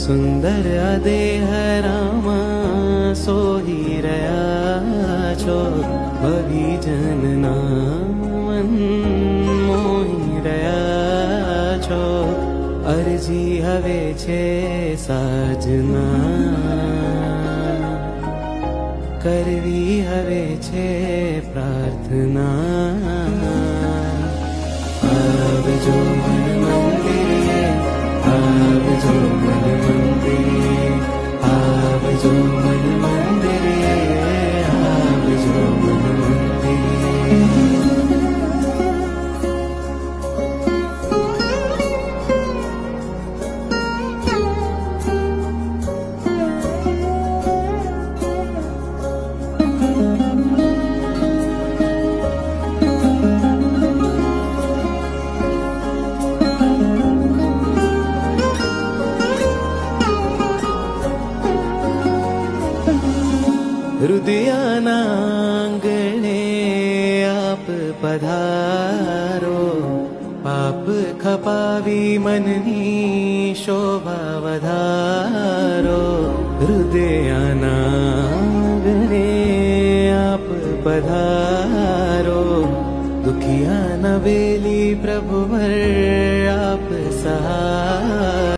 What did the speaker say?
સુંદર આ દેહ રામા સોહી રહ્યા છો, ભવિજનના મન મોહી રહ્યા છો. અરજી હવે છે સાજના, કરવી હવે છે પ્રાર્થના. આવજો મન મંદિરે, આવજો મન મંદિરે, આવજો મન મંદિરે, આવજો મન મંદિરે. હૃદયના આંગણે આપ પધારો, પાપ ખપાવી મનની શોભા વધારો. હૃદયના આંગણે આપ પધારો, દુખિયાના વેલી પ્રભુવર આપ સહારો.